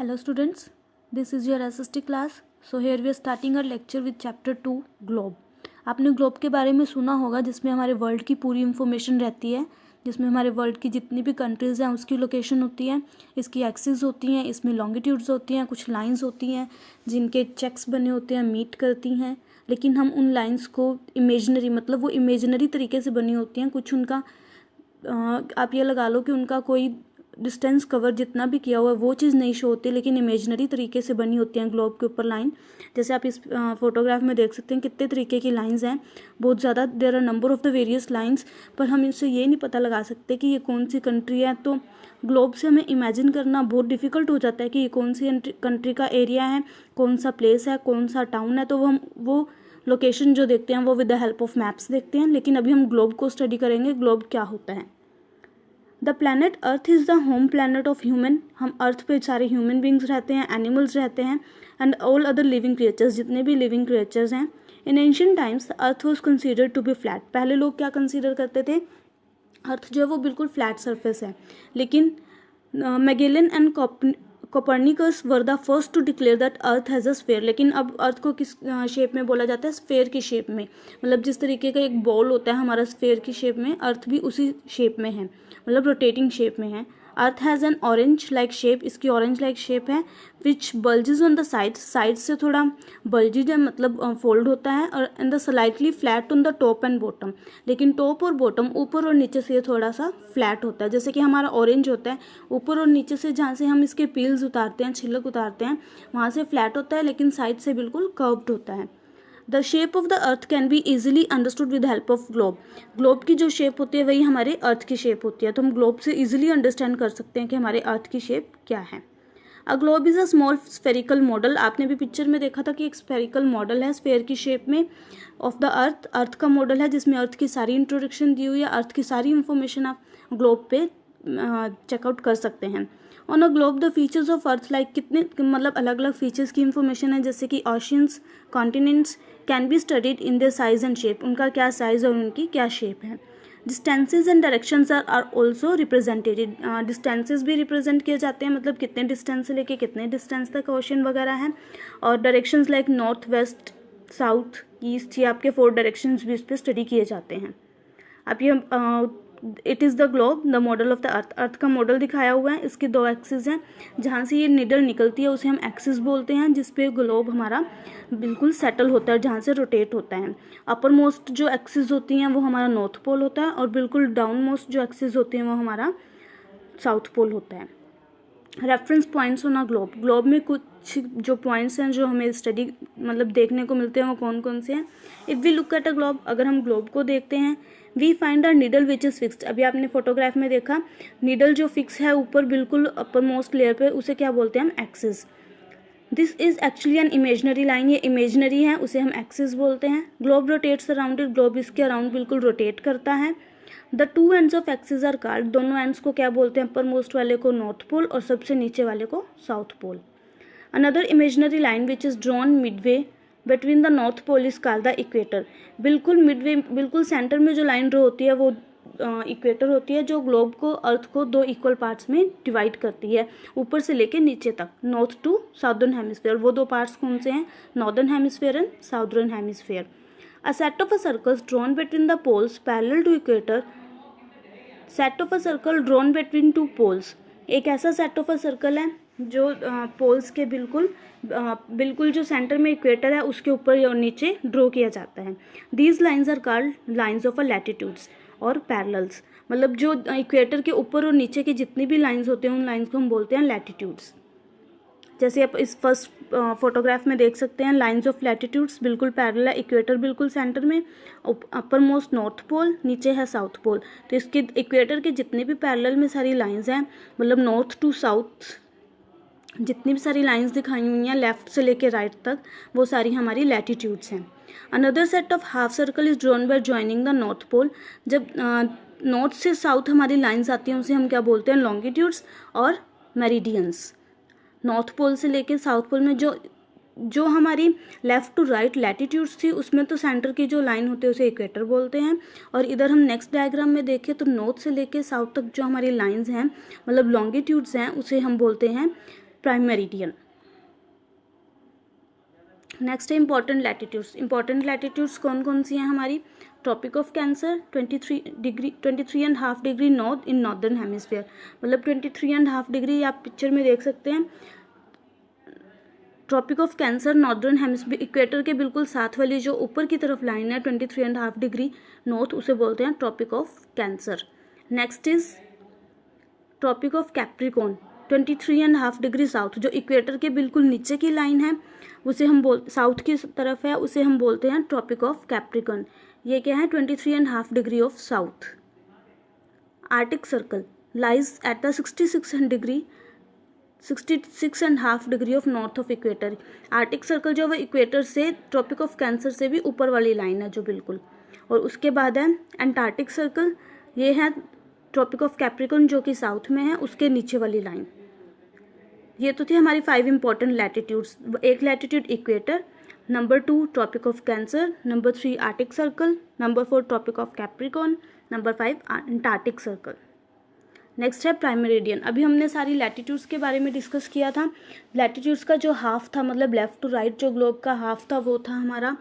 Hello students, this is your SST class. So here we are starting our lecture with chapter 2 globe. आपने globe के बारे में सुना होगा जिसमें हमारे वर्ल्ड की पूरी इन्फॉर्मेशन रहती है, जिसमें हमारे वर्ल्ड की जितनी भी कंट्रीज़ हैं उसकी लोकेशन होती है, इसकी एक्सिस होती हैं, इसमें लॉन्गिट्यूड्स होती हैं, कुछ लाइंस होती हैं जिनके चेक्स बने होते हैं, मीट करती हैं। लेकिन हम उन लाइंस को इमेजनरी मतलब वो इमेजनरी तरीके से बनी होती हैं। कुछ उनका आप ये लगा लो कि उनका कोई डिस्टेंस कवर जितना भी किया हुआ है वो चीज़ नहीं शो होती, लेकिन इमेजनरी तरीके से बनी होती हैं ग्लोब के ऊपर लाइन। जैसे आप इस फोटोग्राफ में देख सकते हैं कितने तरीके की लाइंस हैं, बहुत ज़्यादा। There are number of the various lines, पर हम इससे ये नहीं पता लगा सकते कि ये कौन सी कंट्री है। तो ग्लोब से हमें इमेजिन करना बहुत डिफ़िकल्ट हो जाता है कि ये कौन सी कंट्री का एरिया है, कौन सा प्लेस है, कौन सा टाउन है। तो वो लोकेशन जो देखते हैं वो with the help of maps देखते हैं। लेकिन अभी हम ग्लोब को स्टडी करेंगे, ग्लोब क्या होता है। The planet earth is the home planet of human. हम अर्थ पे सारे ह्यूमन बींग्स रहते हैं, एनिमल्स रहते हैं, and all other living creatures, जितने भी लिविंग क्रिएचर्स हैं। In ancient times the earth was considered to be flat. पहले लोग क्या कंसिडर करते थे, अर्थ जो है वो बिल्कुल फ्लैट सरफेस है। लेकिन Magellan and Copernicus were the first to declare that earth has a sphere. लेकिन अब अर्थ को किस शेप में बोला जाता है, स्फेयर की शेप में। मतलब जिस तरीके का एक बॉल होता है हमारा स्फेयर की शेप में, अर्थ भी उसी शेप में है, मतलब रोटेटिंग शेप में है। Earth has an orange like shape, इसकी ऑरेंज लाइक शेप है, which bulges on the side, side से थोड़ा बल्जेज है, मतलब फोल्ड होता है, और and the slightly flat on the top and bottom. लेकिन टॉप और बॉटम, ऊपर और नीचे से ये थोड़ा सा फ्लैट होता है। जैसे कि हमारा ऑरेंज होता है, ऊपर और नीचे से जहाँ से हम इसके पील्स उतारते हैं, छिलक उतारते हैं, वहाँ से फ्लैट होता है, लेकिन साइड से बिल्कुल कर्व्ड होता है। The shape of the earth can be easily understood with help of globe. Globe की जो शेप होती है वही हमारे अर्थ की शेप होती है। तो हम ग्लोब से ईजिली अंडरस्टैंड कर सकते हैं कि हमारे अर्थ की शेप क्या है। A globe is a small spherical model. आपने भी पिक्चर में देखा था कि एक स्फेरिकल मॉडल है स्फेयर की शेप में ऑफ द अर्थ। अर्थ का मॉडल है जिसमें अर्थ की सारी इंट्रोडक्शन दी हुई है, अर्थ की सारी इंफॉर्मेशन आप ग्लोब पे चेकआउट कर सकते हैं। On a globe the features of earth like, कितने मतलब अलग अलग फीचर्स की इंफॉर्मेशन है, जैसे कि oceans, continents can be studied in their size and shape. उनका क्या साइज और उनकी क्या शेप है। Distances and directions are also represented. Distances भी रिप्रेजेंट किए जाते हैं, मतलब कितने डिस्टेंस से लेके कितने डिस्टेंस तक ओशन वगैरह है। और directions like north, west, south, east, ये आपके 4 डायरेक्शंस भी इस पर स्टडी किए जाते हैं। अब ये it is the globe the model of the earth. Earth का मॉडल दिखाया हुआ है, इसकी 2 एक्सिस हैं, जहाँ से ये निडल निकलती है उसे हम एक्सिस बोलते हैं, जिसपे ग्लोब हमारा बिल्कुल सेटल होता है, जहाँ से रोटेट होता है। अपर मोस्ट जो एक्सिस होती हैं वो हमारा नॉर्थ पोल होता है, और बिल्कुल डाउन मोस्ट जो एक्सिस होती हैं वो हमारा साउथ पोल होता है। Reference points on a globe. Globe में कुछ जो पॉइंट्स हैं जो हमें स्टडी मतलब देखने को मिलते हैं वो कौन कौन से हैं। If we look at a globe, अगर हम ग्लोब को देखते हैं, we find a needle which is fixed. अभी आपने फोटोग्राफ में देखा, नीडल जो फिक्स है ऊपर बिल्कुल अपर मोस्ट लेयर पे, उसे क्या बोलते हैं हम, axis. This is actually an imaginary line, ये इमेजनरी है, उसे हम एक्सिस बोलते हैं। Globe rotates around it, globe इसके अराउंड बिल्कुल रोटेट करता है। The 2 ends of axis are called, दोनों एंड्स को क्या बोलते हैं, अपर मोस्ट वाले को नॉर्थ पोल और सबसे नीचे वाले को south pole. Another imaginary line which is drawn midway between the north pole is called the equator. बिल्कुल मिडवे, बिल्कुल सेंटर में जो लाइन ड्रॉ होती है वो इक्वेटर होती है, जो ग्लोब को, अर्थ को 2 इक्वल पार्ट्स में डिवाइड करती है, ऊपर से लेके नीचे तक, नॉर्थ टू साउदर्न हेमिस्फीयर। वो 2 पार्ट्स कौन से हैं, northern hemisphere and southern hemisphere. A set of a circles drawn between the poles parallel to equator. Set of a circle drawn between 2 poles, एक ऐसा सेट ऑफ अ सर्कल है जो poles के बिल्कुल जो सेंटर में इक्वेटर है उसके ऊपर और नीचे ड्रॉ किया जाता है। These lines are called lines of a latitudes और पैरेलल्स। मतलब जो इक्वेटर के ऊपर और नीचे की जितनी भी लाइंस होते हैं उन लाइंस को हम बोलते हैं लैटिट्यूड्स। जैसे आप इस फर्स्ट फोटोग्राफ में देख सकते हैं, लाइंस ऑफ लैटिट्यूड्स बिल्कुल पैरेलल है, इक्वेटर बिल्कुल सेंटर में, अपर मोस्ट नॉर्थ पोल, नीचे है साउथ पोल। तो इसके इक्वेटर के जितने भी पैरेलल में सारी लाइंस हैं, मतलब नॉर्थ टू साउथ जितनी भी सारी लाइंस दिखाई हुई हैं लेफ्ट से लेके राइट तक, वो सारी हमारी लैटिट्यूड्स हैं। Another set of half circle is drawn by joining the north pole. जब नॉर्थ से साउथ हमारी लाइंस आती हैं उसे हम क्या बोलते हैं, लॉन्गिट्यूड्स और मेरिडियंस। नॉर्थ पोल से लेके साउथ पोल में जो हमारी लेफ़्ट टू राइट लैटिट्यूड्स थी उसमें तो सेंटर की जो लाइन होती है उसे इक्वेटर बोलते हैं। और इधर हम नेक्स्ट डायग्राम में देखें तो नॉर्थ से लेके साउथ तक जो हमारी लाइंस हैं, मतलब लॉन्गिट्यूड्स हैं, उसे हम बोलते हैं प्राइम मेरिडियन। नेक्स्ट है इंपॉर्टेंट लैटिट्यूड्स। इंपॉर्टेंट लैटिट्यूड्स कौन कौन सी हैं हमारी? Tropic of cancer 23.5 degree north in northern hemisphere, मतलब 23.5 डिग्री आप पिक्चर में देख सकते हैं। Tropic of cancer northern hemisphere, equator के बिल्कुल साथ वाली जो ऊपर की तरफ लाइन है 23.5 डिग्री नॉर्थ, उसे बोलते हैं tropic of cancer. Next is tropic of Capricorn 23.5 degree south, जो इक्वेटर के बिल्कुल नीचे की लाइन है उसे हम साउथ की तरफ है, उसे हम बोलते हैं ट्रॉपिक ऑफ कैप्रिकॉर्न। ये क्या है? 23.5 degree of south. Arctic circle lies at the 66.5 degree of north of equator. Arctic circle जो है इक्वेटर से ट्रॉपिक ऑफ कैंसर से भी ऊपर वाली लाइन है जो बिल्कुल। और उसके बाद है एंटार्क्टिक सर्कल, ये है ट्रॉपिक ऑफ कैप्रिकॉर्न जो कि साउथ में है, उसके नीचे वाली लाइन। ये तो थी हमारी 5 इंपॉर्टेंट लैटिट्यूड्स। एक latitude equator, number 2 tropic of cancer, number 3 arctic circle, number 4 tropic of Capricorn, number 5 Antarctic circle. Next है प्राइम मेरिडियन। अभी हमने सारी लैटिट्यूड्स के बारे में डिस्कस किया था। लैटिट्यूड्स का जो हाफ था, मतलब लेफ्ट टू राइट जो ग्लोब का हाफ था, वो था हमारा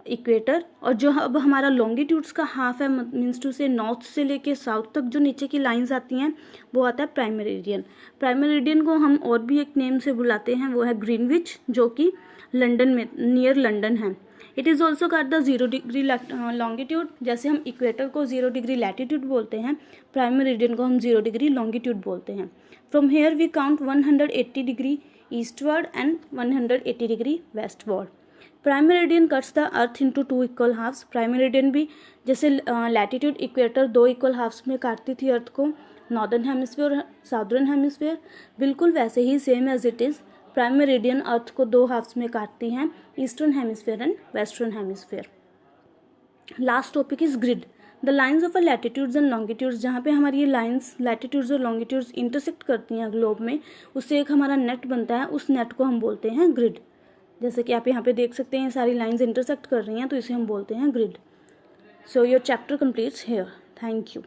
इक्वेटर। और जो अब हमारा लॉन्गिट्यूड्स का हाफ है, मीन्स टू से नॉर्थ से लेके साउथ तक जो नीचे की लाइंस आती हैं, वो आता है प्राइम मेरिडियन। प्राइम मेरिडियन को हम और भी एक नेम से बुलाते हैं, वो है ग्रीनविच, जो कि लंदन में नियर लंदन है। It is also called the 0 degree longitude. जैसे हम इक्वेटर को 0 डिग्री लैटिट्यूड बोलते हैं, प्राइम मेरिडियन को हम 0 डिग्री लॉन्गिट्यूड बोलते हैं। From here we count 180 degree eastward and 180 degree westward. Prime meridian cuts the earth into 2 equal halves. Prime meridian भी जैसे लैटिट्यूड इक्वेटर 2 इक्वल हाफ्स में काटती थी अर्थ को, नॉर्दर्न हेमिस्फीयर और साउदर्न हेमिस्फीयर, बिल्कुल वैसे ही same as it is prime meridian earth को 2 हाफ्स में काटती हैं, eastern hemisphere and western hemisphere. Last topic is grid, the lines of a latitudes and longitudes. जहाँ पे हमारी ये लाइन्स लैटिट्यूड्स और लॉन्गिट्यूड्स इंटरसेक्ट करती हैं ग्लोब में, उससे एक हमारा नेट बनता है, उस नेट को हम बोलते हैं ग्रिड। जैसे कि आप यहाँ पे देख सकते हैं सारी लाइंस इंटरसेक्ट कर रही हैं, तो इसे हम बोलते हैं grid. So your chapter completes here. Thank you.